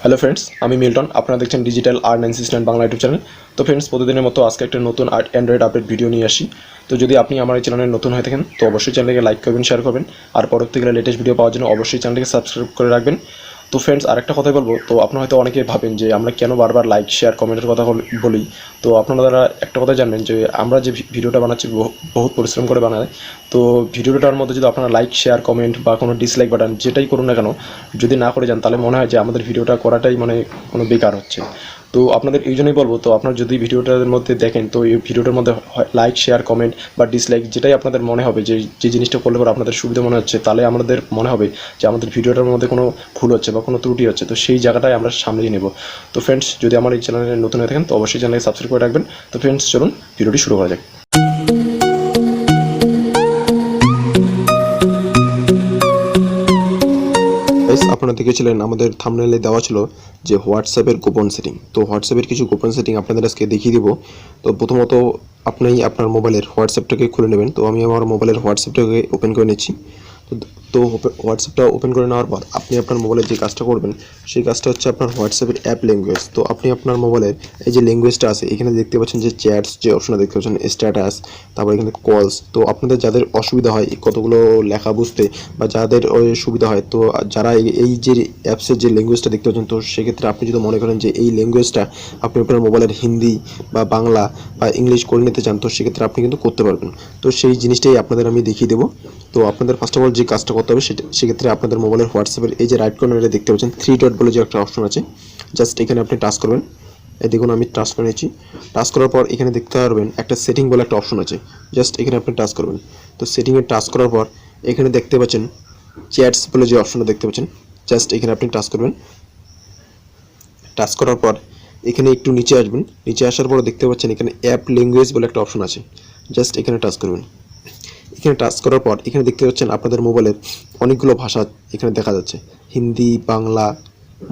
Hello friends, আমি Milton. আপনারা দেখছেন digital earn assistant Bangla YouTube channel. তো ফ্রেন্ডস, প্রতিদিনের মতো আজকে একটা নতুন অ্যান্ড্রয়েড আপডেট ভিডিও নিয়ে আসি। তো যদি আপনি আমার এই চ্যানেলে নতুন হয়ে থাকেন তো অবশ্যই চ্যানেলকে লাইক করবেন, শেয়ার করবেন, আর পরবর্তীকালে লেটেস্ট ভিডিও পাওয়ার জন্য অবশ্যই চ্যানেলকে সাবস্ক্রাইব করে রাখবেন। তো ফ্রেন্ডস, আরেকটা কথা বলবো। তো আপনারা হয়তো অনেকে ভাবেন যে আমরা কেন বারবার লাইক শেয়ার কমেন্টের কথা বলি। তো আপনারা একটা কথা জানবেন যে আমরা যে ভিডিওটা বানাচ্ছি বহুত পরিশ্রম করে বানাই। তো ভিডিওটার মধ্যে যদি আপনারা লাইক শেয়ার কমেন্ট বা কোনো ডিসলাইক বাটন যেটাই করুন না কেন, যদি না করে যান তাহলে মনে হয় যে আমাদের ভিডিওটা করাটাই মানে কোনো বেকার হচ্ছে। তো আপনাদের এই জন্যই বলবো, তো আপনারা যদি ভিডিওটার মধ্যে দেখেন তো এই ভিডিওটার মধ্যে লাইক শেয়ার কমেন্ট বা ডিসলাইক যেটাই আপনাদের মনে হবে যে জিনিসটা করলে পরে আপনাদের সুবিধা মনে হচ্ছে, তাহলে আমাদের মনে হবে যে আমাদের ভিডিওটার মধ্যে কোনো ভুল হচ্ছে বা কোনো ত্রুটি হচ্ছে। তো সেই জায়গাটাই আমরা সামলিয়ে নেব। তো ফ্রেন্ডস, যদি আমার এই চ্যানেলে নতুন হয়ে থাকেন তো অবশ্যই চ্যানেলকে সাবস্ক্রাইব করে রাখবেন। তো ফ্রেন্ডস, চলুন ভিডিওটি শুরু করা যাক। আপনারা দেখেছিলেন আমাদের থাম্বনেইলে দেওয়া ছিল যে হোয়াটসঅ্যাপের গোপন সেটিং। তো হোয়াটসঅ্যাপের কিছু গোপন সেটিং আপনাদের আজকে দেখিয়ে দেবো। তো প্রথমত আপনি আপনার মোবাইলের হোয়াটসঅ্যাপটাকে খুলে নেবেন। তো আমি আমার মোবাইলের হোয়াটসঅ্যাপটাকে ওপেন করে নিচ্ছি। তো হোয়াটসঅ্যাপটা ওপেন করে নেওয়ার পর আপনি আপনার মোবাইলে যে কাজটা করবেন সেই কাজটা হচ্ছে আপনার হোয়াটসঅ্যাপের অ্যাপ ল্যাঙ্গুয়েজ। তো আপনি আপনার মোবাইলের এই যে ল্যাঙ্গুয়েজটা আছে এখানে দেখতে পাচ্ছেন যে চ্যাটস যে অপশনটা দেখতে পাচ্ছেন, স্ট্যাটাস, তারপর এখানে কলস। তো আপনাদের যাদের অসুবিধা হয় কতগুলো লেখা বুঝতে বা যাদের সুবিধা হয়, তো যারা এই যে অ্যাপসের যে ল্যাঙ্গুয়েজটা দেখতে পাচ্ছেন, তো সেক্ষেত্রে আপনি যদি মনে করেন যে এই ল্যাঙ্গুয়েজটা আপনি আপনার মোবাইলের হিন্দি বা বাংলা বা ইংলিশ করে নিতে চান, তো সেক্ষেত্রে আপনি কিন্তু করতে পারবেন। তো সেই জিনিসটাই আপনাদের আমি দেখিয়ে দেবো। তো আপনাদের ফার্স্ট অফ অল যে কাজটা করতে হবে সেক্ষেত্রে আপনাদের মোবাইলের হোয়াটসঅ্যাপের এই যে রাইট কর্নারে দেখতে পাচ্ছেন 3 ডট বলে যে একটা অপশন আছে, জাস্ট এখানে আপনি টাচ করবেন। এই দেখুন আমি টাচ করে নিয়েছি। টাচ করার পর এখানে দেখতে পারবেন একটা সেটিং বলে একটা অপশন আছে, জাস্ট এখানে আপনি টাচ করবেন। তো সেটিংয়ে টাচ করার পর এখানে দেখতে পাচ্ছেন চ্যাটস বলে যে অপশনটা দেখতে পাচ্ছেন, জাস্ট এখানে আপনি টাচ করবেন। টাচ করার পর এখানে একটু নিচে আসবেন। নিচে আসার পর দেখতে পাচ্ছেন এখানে অ্যাপ ল্যাঙ্গুয়েজ বলে একটা অপশন আছে, জাস্ট এখানে টাচ করবেন। এখানে টাচ করার পর এখানে দেখতে পাচ্ছেন আপনাদের মোবাইলের অনেকগুলো ভাষা এখানে দেখা যাচ্ছে, হিন্দি, বাংলা,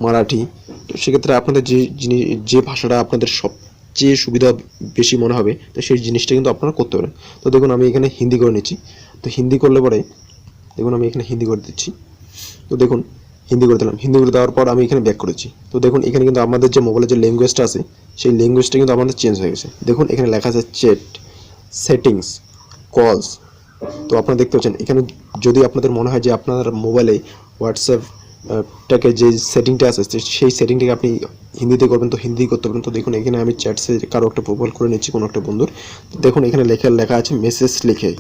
মারাঠি। তো সেক্ষেত্রে আপনাদের যে ভাষাটা আপনাদের সবচেয়ে সুবিধা বেশি মনে হবে তো সেই জিনিসটা কিন্তু আপনারা করতে পারেন। তো দেখুন আমি এখানে হিন্দি করে নিচ্ছি। তো হিন্দি করলে পরে দেখুন আমি এখানে হিন্দি করে দিচ্ছি। তো দেখুন হিন্দি করে দিলাম। হিন্দি করে দেওয়ার পর আমি এখানে ব্যাক করেছি। তো দেখুন এখানে কিন্তু আমাদের যে মোবাইলের যে ল্যাঙ্গুয়েজটা আছে সেই ল্যাঙ্গুয়েজটা কিন্তু আমাদের চেঞ্জ হয়ে গেছে। দেখুন এখানে লেখা আছে চ্যাট, সেটিংস, কলস। তো আপনারা দেখতে পাচ্ছেন এখানে যদি আপনাদের মনে হয় যে আপনার মোবাইলে হোয়াটসঅ্যাপটাকে যে সেটিংটা আছে সেই সেটিংটাকে আপনি হিন্দিতে করবেন তো হিন্দি করতে পারেন। তো দেখুন এখানে আমি চ্যাটসে কারো একটা প্রোফাইল করে নিচ্ছি কোনো একটা বন্ধুর। তো দেখুন এখানে লেখা আছে মেসেজ লিখে।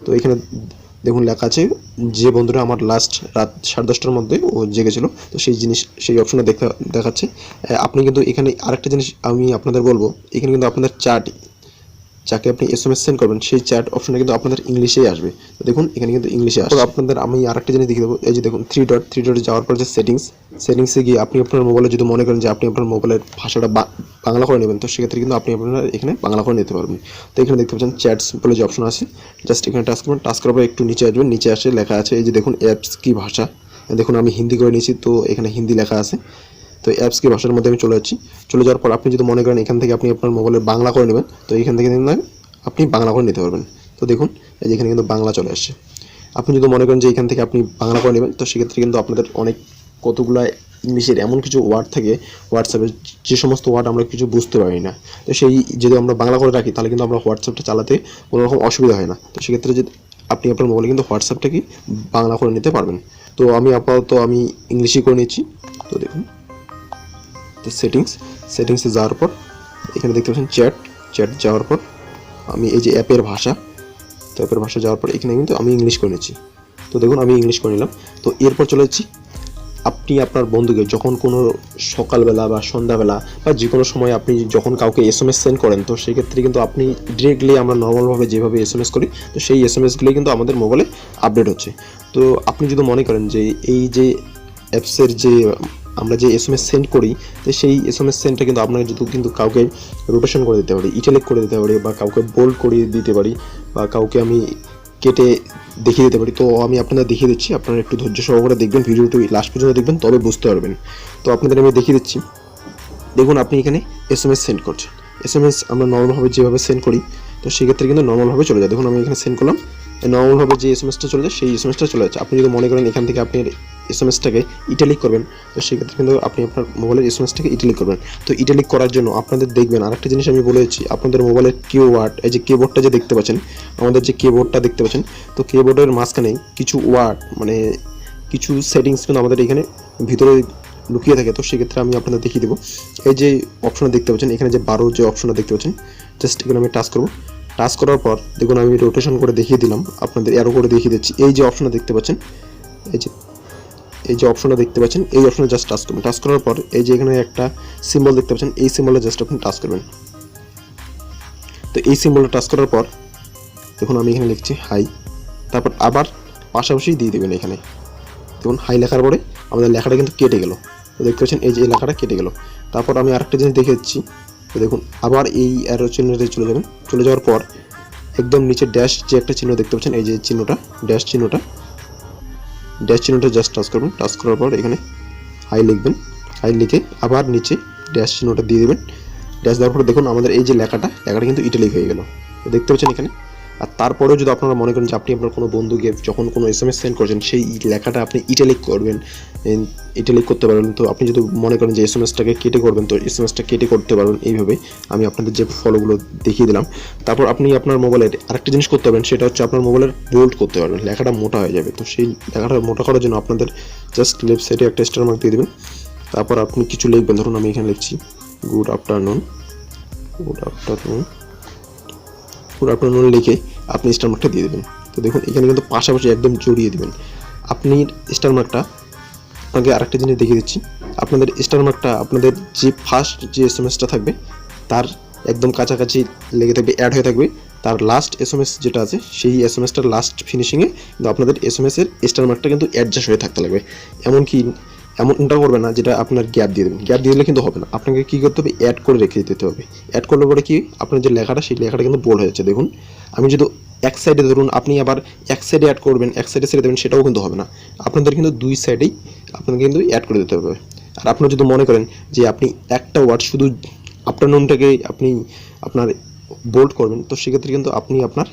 তো এখানে দেখুন লেখা আছে যে বন্ধুরা আমার লাস্ট রাত 10:30টার মধ্যে ও জেগেছিল, তো সেই অপশনে দেখাচ্ছে। আপনি কিন্তু এখানে আরেকটা জিনিস আমি আপনাদের বলবো, এখানে কিন্তু আপনাদের যাকে আপনি SMS সেন্ড করবেন সেই চ্যাট অপশনটা কিন্তু আপনাদের ইংলিশেই আসবে। তো দেখুন এখানে কিন্তু ইংলিশে আসবে। আপনাদের আমি আরেকটা জিনিস দেখিয়ে দেবো। এই যে দেখুন 3 ডটে যাওয়ার পর যে সেটিংসে গিয়ে আপনি আপনার মোবাইলে যদি মনে করেন যে আপনি আপনার মোবাইলের ভাষাটা বাংলা করে নেবেন, তো সেক্ষেত্রে কিন্তু আপনি আপনার এখানে বাংলা করে নিতে পারবেন। তো এখানে দেখতে পাচ্ছেন চ্যাটস বলে যে অপশন আছে, জাস্ট এখানে টাচ করবেন। টাচ করার পর একটু নিচে আসবেন। নিচে আসে লেখা আছে এই যে দেখুন অ্যাপস কি ভাষা। দেখুন আমি হিন্দি করে নিয়েছি, তো এখানে হিন্দি লেখা আছে। তো অ্যাপস কি ভাষার মধ্যে আমি চলে যাওয়ার পর আপনি যদি মনে করেন এখান থেকে আপনি আপনার মোবাইলের বাংলা করে নেবেন, তো এখান থেকে আপনি বাংলা করে নিতে পারবেন। তো দেখুন এই যে এখানে কিন্তু বাংলা চলে আসছে। আপনি যদি মনে করেন যে এখান থেকে আপনি বাংলা করে নেবেন, তো সেক্ষেত্রে কিন্তু আপনাদের অনেক কতগুলো ইংলিশের এমন কিছু ওয়ার্ড থাকে হোয়াটসঅ্যাপে, যে সমস্ত ওয়ার্ড আমরা কিছু বুঝতে পারি না। তো সেই যদি আমরা বাংলা করে রাখি তাহলে কিন্তু আমরা হোয়াটসঅ্যাপটা চালাতে কোনো রকম অসুবিধা হয় না। তো সেক্ষেত্রে যদি আপনি আপনার মোবাইলে কিন্তু হোয়াটসঅ্যাপটাকে বাংলা করে নিতে পারবেন। তো আমি আপাতত ইংলিশই করে নিচ্ছি। তো দেখুন তো সেটিংসে যাওয়ার পর এখানে দেখতে পাচ্ছেন চ্যাট যাওয়ার পর আমি এই যে অ্যাপের ভাষা যাওয়ার পর এখানে কিন্তু আমি ইংলিশ করে নিচ্ছি। তো দেখুন আমি ইংলিশ করে নিলাম। তো এরপর চলে যাচ্ছি আপনি আপনার বন্ধুকে যখন কোনো সকালবেলা বা সন্ধ্যাবেলা বা যে কোনো সময় আপনি যখন কাউকে SMS সেন্ড করেন, তো সেক্ষেত্রে কিন্তু আপনি ডিরেক্টলি আমরা নর্মালভাবে যেভাবে SMS করি তো সেই SMSগুলি কিন্তু আমাদের মোবাইলে আপডেট হচ্ছে। তো আপনি যদি মনে করেন যে এই যে অ্যাপসের যে আমরা যে SMS সেন্ড করি তো সেই SMS সেন্ডটা কিন্তু আপনারা যদি কিন্তু কাউকে রোটেশন করে দিতে পারি, ইটালিক করে দিতে পারি, বা কাউকে বোল্ড করিয়ে দিতে পারি, বা কাউকে আমি কেটে দেখিয়ে দিতে পারি। তো আমি আপনাদের দেখিয়ে দিচ্ছি, আপনারা একটু ধৈর্য সহকারে দেখবেন, ভিডিওটি লাস্ট পর্যন্ত দেখবেন, তবে বুঝতে পারবেন। তো আপনাদের আমি দেখিয়ে দিচ্ছি। দেখুন আপনি এখানে SMS সেন্ড করছেন। SMS আমরা নর্মালভাবে যেভাবে সেন্ড করি তো সেক্ষেত্রে কিন্তু নর্মালভাবে চলে যায়। দেখুন আমি এখানে সেন্ড করলাম, নর্মালভাবে যে SMSটা চলে যায় সেই SMSটা চলে যাচ্ছে। আপনি যদি মনে করেন এখান থেকে আপনি এসএমএসটাকে ইটালিক করবেন, তো সেক্ষেত্রে কিন্তু আপনি আপনার মোবাইলের এসএমএসটাকে ইটালিক করবেন। তো ইটালিক করার জন্য আপনাদের দেখবেন আরেকটা জিনিস আমি বলেছি, আপনাদের মোবাইলের কিওয়ার্ড, এই যে কিবোর্ডটা যে দেখতে পাচ্ছেন, আমাদের যে কিবোর্ডটা দেখতে পাচ্ছেন, তো কিবোর্ডের মাঝখানে কিছু ওয়ার্ড মানে কিছু সেটিংস কিন্তু আমাদের এখানে ভিতরে লুকিয়ে থাকে। তো সেক্ষেত্রে আমি আপনাদের দেখিয়ে দেবো। এই যে অপশনটা দেখতে পাচ্ছেন, এখানে যে 12 যে অপশনটা দেখতে পাচ্ছেন, জাস্ট এখানে আমি টাচ করব। টাচ করার পর দেখুন আমি রোটেশন করে দেখিয়ে দিলাম, আপনাদের অ্যারো করে দেখিয়ে দিচ্ছি। এই যে অপশনটা দেখতে পাচ্ছেন, এই যে অপশনটা দেখতে পাচ্ছেন, এই অপশনে জাস্ট টাচ করবেন। টাচ করার পর এই যে এখানে একটা সিম্বল দেখতে পাচ্ছেন, এই সিম্বলে জাস্ট আপনি টাচ করবেন। তো এই সিম্বলটা টাচ করার পর দেখুন আমি এখানে লিখছি হাই, তারপর আবার পাশাপাশি দিয়ে দেবেন। এখানে দেখুন হাই লেখার পরে আমাদের লেখাটা কিন্তু কেটে গেল। তো দেখতে পাচ্ছেন এই যে লেখাটা কেটে গেল। তারপর আমি আরেকটা জিনিস দেখে দিচ্ছি। তো দেখুন আবার এই অ্যারো চিহ্নতে চলে যাবেন। চলে যাওয়ার পর একদম নিচে ড্যাশ যে একটা চিহ্ন দেখতে পাচ্ছেন, এই যে চিহ্নটা, ড্যাশ চিহ্নটা জাস্ট টাচ করবেন। টাচ করার পর এখানে হাই লিখবেন। হাই লিখে আবার নিচে ড্যাশ চিহ্নটা দিয়ে দেবেন। ড্যাশ দেওয়ার পরে দেখুন আমাদের এই যে লেখাটা কিন্তু ইটালিক হয়ে গেল। তো দেখতে পাচ্ছেন এখানে। আর তারপরেও যদি আপনারা মনে করেন যে আপনি আপনার কোনো বন্ধুকে যখন কোনো এসএমএস সেন্ড করছেন সেই লেখাটা আপনি ইটালিক করবেন, ইটালিক করতে পারবেন। তো আপনি যদি মনে করেন যে এসএমএসটাকে কেটে করবেন, তো এসএমএসটা কেটে করতে পারবেন এইভাবে। আমি আপনাদের যে ফলোগুলো দেখিয়ে দিলাম। তারপর আপনি আপনার মোবাইলের আরেকটা জিনিস করতে পারবেন, সেটা হচ্ছে আপনার মোবাইলের বোল্ড করতে পারবেন। লেখাটা মোটা হয়ে যাবে। তো সেই লেখাটা মোটা করার জন্য আপনাদের জাস্ট লেফট সাইডে একটা স্টার মার্ক দিয়ে দেবেন। তারপর আপনি কিছু লিখবেন। ধরুন আমি এখানে লিখছি গুড আফটারনুন লিখে আপনি স্টার মার্কটা দিয়ে দেবেন। তো দেখুন এখানে কিন্তু পাশাপাশি একদম জড়িয়ে দেবেন। আপনি স্টার মার্কটা, আপনাকে আরেকটা জিনিস দেখিয়ে দিচ্ছি, আপনাদের স্টার মার্কটা আপনাদের যে ফার্স্ট যে এসএমএসটা থাকবে তার একদম কাছাকাছি লেগে থাকবে, অ্যাড হয়ে থাকবে। তার লাস্ট এসএমএস যেটা আছে সেই এসএমএসটার লাস্ট ফিনিশিংয়ে কিন্তু আপনাদের এসএমএসের স্টার মার্কটা কিন্তু অ্যাডজাস্ট হয়ে থাকতে লাগবে। এমনটা করবে না যেটা আপনার গ্যাপ দিয়ে দেবেন। গ্যাপ দিয়ে দিলে কিন্তু হবে না। আপনাকে কী করতে হবে, অ্যাড করে রেখে দিতে হবে। অ্যাড করলে পরে কি আপনার যে লেখাটা, সেই লেখাটা কিন্তু বোল্ড হয়ে যাচ্ছে। দেখুন আমি যদি এক সাইডে, ধরুন আপনি আবার এক সাইডে অ্যাড করবেন, এক সাইডে ছেড়ে দেবেন, সেটাও কিন্তু হবে না। আপনাদের কিন্তু দুই সাইডেই আপনাকে কিন্তু অ্যাড করে দিতে হবে। আর আপনারা যদি মনে করেন যে আপনি একটা ওয়ার্ড শুধু আফটারনুনটাকে আপনি আপনার বোল্ড করবেন, তো সেক্ষেত্রে কিন্তু আপনি আপনার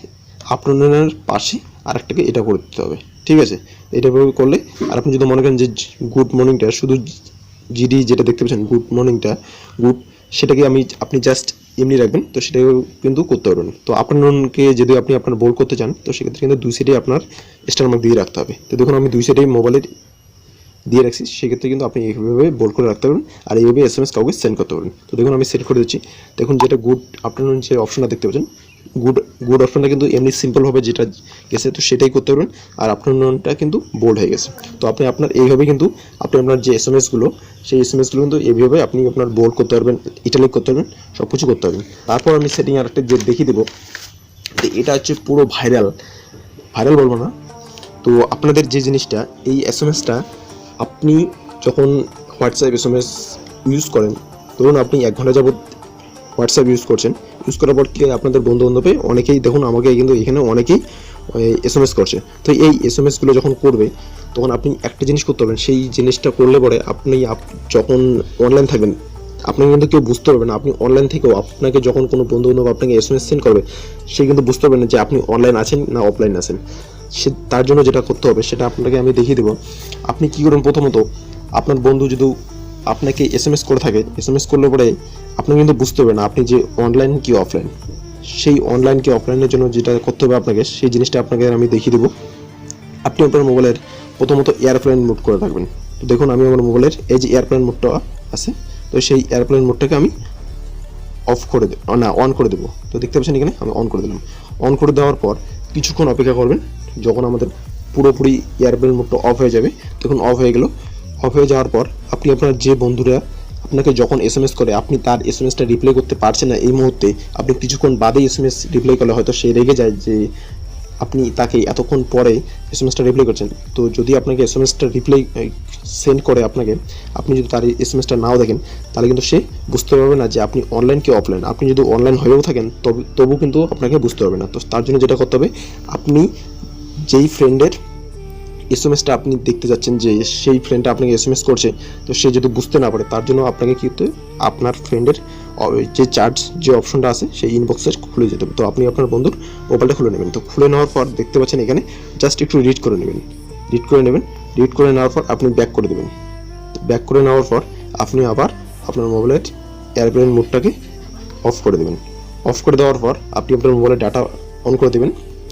আফটারনুনের পাশে আরেকটাকে এটা করে দিতে হবে। ঠিক আছে, এইটাভাবে করলে। আর আপনি যদি মনে করেন যে গুড মর্নিংটা শুধু জিডি যেটা দেখতে পাচ্ছেন গুড মর্নিংটা গুড, সেটাকে আপনি জাস্ট এমনি রাখবেন, তো সেটা কিন্তু করতে পারবেন। তো আফটারনুনকে যদি আপনি আপনার বোল্ড করতে চান, তো সেক্ষেত্রে কিন্তু দুই সাইডে আপনার স্টার মার্ক দিয়ে রাখতে হবে। তো দেখুন আমি দুই সাইডেই মোবাইলের দিয়ে রাখছি, সেক্ষেত্রে কিন্তু আপনি এইভাবে বোল্ড করে রাখতে পারবেন আর এইভাবে এসএমএস কাউকে সেন্ড করতে পারবেন। তো দেখুন আমি সেট করে দিচ্ছি। দেখুন যেটা গুড আফটারনুন যে অপশনটা দেখতে পাচ্ছেন, গুড অপশনটা কিন্তু এমনি সিম্পলভাবে যেটা গেছে, তো সেটাই করতে পারবেন। আর আফটারনুনটা কিন্তু বোল্ড হয়ে গেছে। তো আপনি আপনার এইভাবে কিন্তু আপনি আপনার যে এসএমএসগুলো, সেই এসএমএসগুলো কিন্তু এইভাবে আপনি আপনার বোল্ড করতে পারবেন, ইটালিক করতে পারবেন, সব কিছু করতে পারবেন। তারপর আমি সেটিং আরেকটা যে দেখিয়ে দেবো। তো এটা হচ্ছে পুরো ভাইরাল বলবো না। তো আপনাদের যে জিনিসটা, এই এসএমএসটা আপনি যখন হোয়াটসঅ্যাপ এসএমএস ইউজ করেন, ধরুন আপনি 1 ঘন্টা যাবত হোয়াটসঅ্যাপ ইউজ করছেন, ইউজ করার পর কি আপনাদের বন্ধু বান্ধবে অনেকেই দেখুন আমাকে কিন্তু এখানে অনেকেই এসএমএস করছে। তো এই এসএমএসগুলো যখন করবে, তখন আপনি একটা জিনিস করতে পারবেন। সেই জিনিসটা করলে পরে আপনি যখন অনলাইন থাকবেন, আপনাকে কিন্তু কেউ বুঝতে পারবে না। আপনি অনলাইন থেকেও আপনাকে যখন কোনো বন্ধু বান্ধব আপনাকে এসএমএস সেন্ড করবে, সে কিন্তু বুঝতে পারবে না যে আপনি অনলাইন আছেন না অফলাইন আছেন। তার জন্য যেটা করতে হবে সেটা আপনাকে আমি দেখিয়ে দেবো। আপনি কী করুন, প্রথমত আপনার বন্ধু যদি আপনাকে এসএমএস করে থাকে, এসএমএস করলে পরে আপনি কিন্তু বুঝতে পারবেন না আপনি যে অনলাইন কি অফলাইন। সেই অনলাইন কি অফলাইনের জন্য যেটা করতে হবে আপনাকে, সেই জিনিসটা আপনাকে আমি দেখিয়ে দেবো। আপনি আপনার মোবাইলের প্রথমত এয়ারপ্লেন মোড করে রাখবেন। তো দেখুন আমি আমার মোবাইলের এই যে এয়ারপ্লেন মোডটা আছে, তো সেই এয়ারপ্লেন মোডটাকে আমি অন করে দেবো। তো দেখতে পাচ্ছেন এখানে আমি অন করে দিলাম। অন করে দেওয়ার পর কিছুক্ষণ অপেক্ষা করবেন। যখন আমাদের পুরোপুরি এয়ারপ্লেন মোডটা অফ হয়ে যাবে, তখন অফ হয়ে গেল। অফ হয়ে যাওয়ার পর আপনি আপনার যে বন্ধুরা আপনাকে যখন এসএমএস করে, আপনি তার এসএমএসটা রিপ্লাই করতে পারছেন না এই মুহূর্তে, আপনি কিছুক্ষণ বাদেই এসএমএস রিপ্লাই করলে হয়তো সে রেগে যায় যে আপনি তাকে এতক্ষণ পরে এসএমএসটা রিপ্লাই করছেন। তো যদি আপনাকে এসএমএসটা রিপ্লাই সেন্ড করে আপনাকে, আপনি যদি তার এসএমএসটা নাও দেখেন, তাহলে কিন্তু সে বুঝতে পারবে না যে আপনি অনলাইন কি অফলাইন। আপনি যদি অনলাইন হয়েও থাকেন তবু কিন্তু আপনাকে বুঝতে পারবে না। তো তার জন্য যেটা করতে হবে, আপনি যেই ফ্রেন্ডের এসএমএসটা আপনি দেখতে যাচ্ছেন যে সেই ফ্রেন্ডটা আপনাকে এসএমএস করছে, তো সে যদি বুঝতে না পারে, তার জন্য আপনাকে কী করতে হবে, আপনার ফ্রেন্ডের যে চার্জ যে অপশনটা আছে সেই ইনবক্সে খুলে যেতে হবে। তো আপনি আপনার বন্ধুর মোবাইলটা খুলে নেবেন। তো খুলে নেওয়ার পর দেখতে পাচ্ছেন এখানে জাস্ট একটু রিড করে নেবেন। ডিলিট করে নেওয়ার পর আপনি ব্যাক করে দেবেন। ব্যাক করে নেওয়ার পর আপনি আবার আপনার মোবাইলের এয়ারপ্লেন মোডটাকে অফ করে দেবেন। অফ করে দেওয়ার পর আপনি আপনার মোবাইলের ডাটা অন করে দেবেন।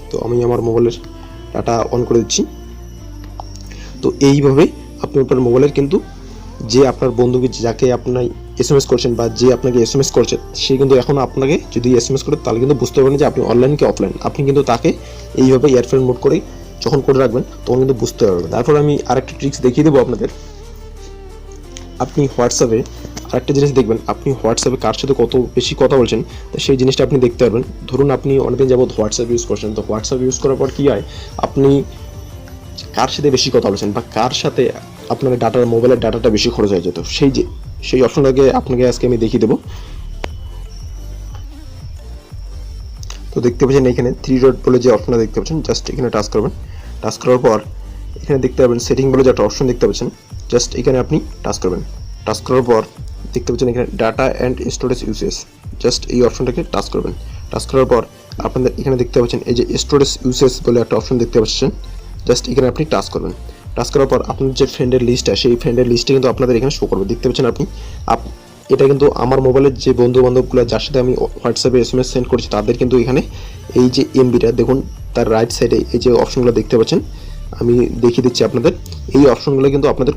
তো আমি আমার মোবাইলের ডাটা অন করে দিচ্ছি। তো এইভাবে আপনি আপনার মোবাইলের কিন্তু যে আপনার বন্ধুকে যাকে আপনি এসএমএস করছেন বা যে আপনাকে এসএমএস করছে সে কিন্তু এখন আপনাকে যদি এসএমএস করে তাহলে কিন্তু বুঝতে পারবেন যে আপনি অনলাইন কি অফলাইন। আপনি কিন্তু তাকে এইভাবে এয়ারপ্লেন মোড করে যখন করে রাখবেন তখন কিন্তু বুঝতে পারবেন। তারপর আমি আরেকটা ট্রিক্স দেখিয়ে দেবো আপনাদের। আপনি হোয়াটসঅ্যাপে আরেকটা জিনিস দেখবেন, আপনি হোয়াটসঅ্যাপে কার সাথে কত বেশি কথা বলছেন তো সেই জিনিসটা আপনি দেখতে পারবেন। ধরুন আপনি অনেকদিন যাবত হোয়াটসঅ্যাপ ইউজ করছেন, তো হোয়াটসঅ্যাপ ইউজ করার পর কী হয়, আপনি কার সাথে বেশি কথা বলছেন বা কার সাথে আপনার মোবাইলের ডাটাটা বেশি খরচ হয়ে যেত, সেই অপশনটাকে আপনাকে আজকে আমি দেখিয়ে দেবো। তো দেখতে পাচ্ছেন এখানে 3 ডট বলে যে অপশনটা দেখতে পাচ্ছেন, জাস্ট এখানে টাচ করবেন। টাচ করার পর এখানে দেখতে পাবেন সেটিং বলে যে একটা অপশন দেখতে পাচ্ছেন, জাস্ট এখানে আপনি টাচ করবেন। টাচ করার পর দেখতে পাচ্ছেন এখানে data and storage usage, just এই অপশনটাকে টাচ করবেন। টাচ করার পর আপনাদের এখানে দেখতে পাচ্ছেন এই যে স্টোরেজ ইউসেজ বলে একটা অপশন দেখতে পাচ্ছেন, জাস্ট এখানে আপনি টাচ করবেন। টাচ করার পর আপনার যে ফ্রেন্ডের লিস্টটা সেই ফ্রেন্ডের লিস্টে কিন্তু আপনাদের এখানে শো করবে। দেখতে পাচ্ছেন আপনি এটা কিন্তু আমার মোবাইলের যে বন্ধু বান্ধবগুলো যার সাথে আমি হোয়াটসঅ্যাপে এসএমএস সেন্ড করছি তাদের কিন্তু এখানে এই যে এমবিটা দেখুন তার রাইট সাইডে এই যে অপশনগুলো দেখতে পাচ্ছেন, আমি দেখিয়ে দিচ্ছি আপনাদের। এই অপশনগুলো কিন্তু আপনাদের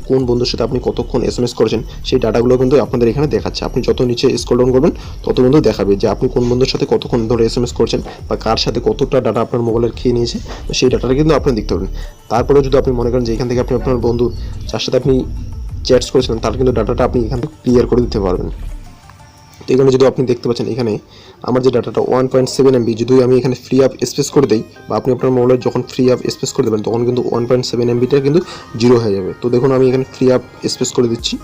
কোন বন্ধুর সাথে আপনি কতক্ষণ এসএমএস করেছেন সেই ডাটাগুলো কিন্তু আপনাদের এখানে দেখাচ্ছে। আপনি যত নিচে স্ক্রল ডাউন করবেন তত কিন্তু দেখাবে যে আপনি কোন বন্ধুর সাথে কতক্ষণ ধরে এসএমএস করছেন বা কার সাথে কতটা ডাটা আপনার মোবাইলের খেয়ে নিয়েছে, তো সেই ডাটাটা কিন্তু আপনি দেখতে পাবেন। তারপরে যদি আপনি মনে করেন যে এখান থেকে আপনি আপনার বন্ধু যার সাথে আপনি চ্যাটস করেছিলেন তার কিন্তু ডাটাটা আপনি এখান থেকে ক্লিয়ার করে দিতে পারবেন। তো এখানে যদি আপনি দেখতে পাচ্ছেন এখানে আমার যে ডাটাটা 1.7 MB যদি আমি এখানে ফ্রি আপ স্পেস করে দিই বা আপনি আপনার মোবাইলে যখন ফ্রি আপ স্পেস করে দেবেন তখন কিন্তু 1.7 MBটা কিন্তু জিরো হয়ে যাবে। তো দেখুন আমি এখানে ফ্রি আপ স্পেস করে দিচ্ছি।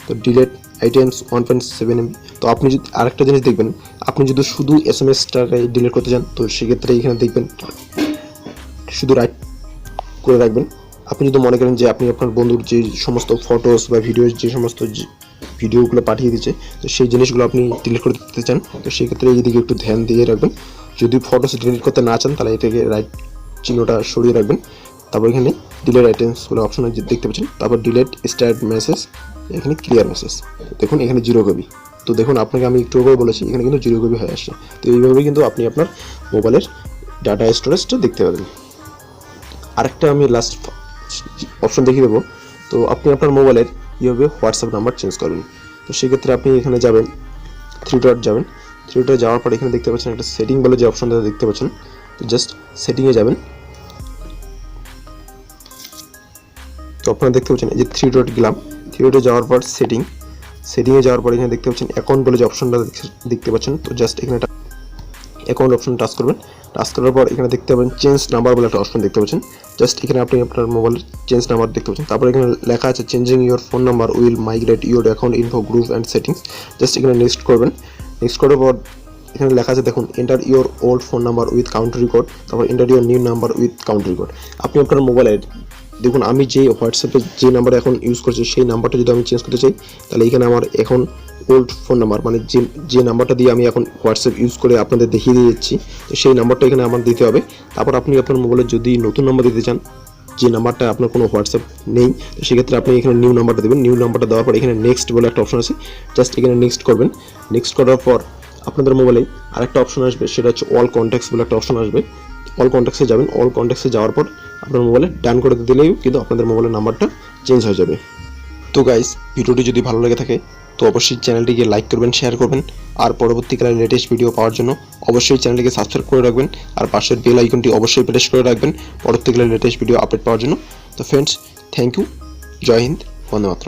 তো ডিলেট আইটেমস 1.7 MB। তো আপনি যদি আরেকটা জিনিস দেখবেন, আপনি যদি শুধু এসএমএসটাকে ডিলিট করতে চান তো সেক্ষেত্রে এখানে দেখবেন শুধু রাইট করে রাখবেন। আপনি যদি মনে করেন যে আপনি আপনার বন্ধুর যে সমস্ত ফটোস বা ভিডিওস যে সমস্ত ভিডিওগুলো পাঠিয়ে দিচ্ছে তো সেই জিনিসগুলো আপনি ডিলিট করে দিতে চান তো সেক্ষেত্রে এইদিকে একটু ধ্যান দিয়ে রাখবেন। যদি ফটোস ডিলিট করতে না চান তাহলে এটাকে রাইট চিহ্নটা সরিয়ে রাখবেন। তারপর এখানে ডিলেট আইটেমস বলে অপশন দেখতে পাচ্ছেন, তারপর ডিলেট স্টার্ট মেসেজ, এখানে ক্লিয়ার মেসেজ। দেখুন এখানে 0 GB। তো দেখুন আপনাকে আমি একটু আগে বলেছি এখানে কিন্তু 0 GB হয়ে আসছে। তো এইভাবে কিন্তু আপনি আপনার মোবাইলের ডাটা স্টোরেজটা দেখতে পাবেন। আরেকটা আমি লাস্ট অপশন দেখিয়ে দেবো। তো আপনি আপনার মোবাইলের কীভাবে হোয়াটসঅ্যাপ নাম্বার চেঞ্জ করবেন, তো সেক্ষেত্রে আপনি এখানে যাবেন 3 ডট যাবেন। 3 ডট যাওয়ার পর এখানে দেখতে পাচ্ছেন একটা সেটিং বলে যে অপশনটা দেখতে পাচ্ছেন, তো জাস্ট সেটিংয়ে যাবেন। তো আপনারা দেখতে পাচ্ছেন এই যে 3 ডট গেলাম, 3 ডটে যাওয়ার পর সেটিংয়ে যাওয়ার পর এখানে দেখতে পাচ্ছেন অ্যাকাউন্ট বলে যে অপশনটা দেখতে পাচ্ছেন, তো জাস্ট এখানে অ্যাকাউন্ট অপশন টাচ করবেন। টাচ করার পর এখানে দেখতে পাবেন চেঞ্জ নাম্বার বলে একটা অপশন দেখতে পাচ্ছেন, জাস্ট এখানে আপনি আপনার মোবাইলের চেঞ্জ নাম্বার দেখতে পাচ্ছেন। তারপর এখানে লেখা আছে changing your phone number will migrate your account info group and settings, just এখানে নেক্সট করবেন। নেক্সট করার পর এখানে লেখা আছে দেখুন enter your old phone number with country code, তারপর enter your new number with country code. আপনি আপনার মোবাইলের দেখুন আমি যে হোয়াটসঅ্যাপে যে নাম্বার এখন ইউজ করছি সেই নাম্বারটা যদি আমি চেঞ্জ করতে চাই তাহলে এখানে আমার এখন ওল্ড ফোন নাম্বার মানে যে নাম্বারটা দিয়ে আমি এখন হোয়াটসঅ্যাপ ইউজ করে আপনাদের দেখিয়ে দিচ্ছি তো সেই নাম্বারটা এখানে আমার দিতে হবে। তারপর আপনি আপনার মোবাইলে যদি নতুন নাম্বার দিতে চান যে নাম্বারটা আপনার কোনো হোয়াটসঅ্যাপ নেই তো সেক্ষেত্রে আপনি এখানে নিউ নাম্বারটা দেবেন। নিউ নাম্বারটা দেওয়ার পর এখানে নেক্সট বলে একটা অপশন আছে, জাস্ট এখানে নেক্সট করবেন। নেক্সট করার পর আপনাদের মোবাইলে আরেকটা অপশন আসবে, সেটা হচ্ছে অল কন্ট্যাক্টস বলে একটা অপশন আসবে। অল কন্ট্যাক্টসে যাবেন। অল কন্ট্যাক্টসে যাওয়ার পর আপনার মোবাইলে ডান করে দিলেই কিন্তু আপনাদের মোবাইলের নাম্বারটা চেঞ্জ হয়ে যাবে। তো গাইস ভিডিওটি যদি ভালো লেগে থাকে তো অবশ্যই চ্যানেলটিকে লাইক করবেন, শেয়ার করবেন, আর পরবর্তীকালে লেটেস্ট ভিডিও পাওয়ার জন্য অবশ্যই চ্যানেলটিকে সাবস্ক্রাইব করে রাখবেন, আর পাশের বেল আইকনটি অবশ্যই প্রেস করে রাখবেন পরবর্তীকালে লেটেস্ট ভিডিও আপডেট পাওয়ার জন্য। তো ফ্রেন্ডস থ্যাংক ইউ, জয় হিন্দ, বন্দে মাতরম।